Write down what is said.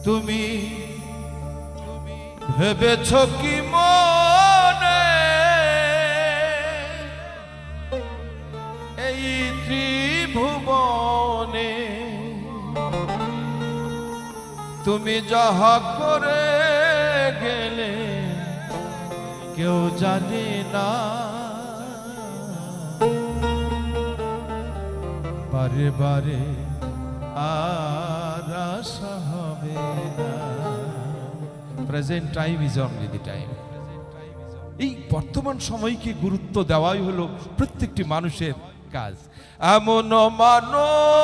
তুমি ভেবেছ কি মনে এই ত্রিভুবনে তুমি যাহা করে গেলে কেউ জানে না, বারে বারে আর আশা হবে না। Present time is only the time. এই বর্তমান সময়কে গুরুত্ব দেওয়াই হলো প্রত্যেকটি মানুষের কাজ। এমন মানুষ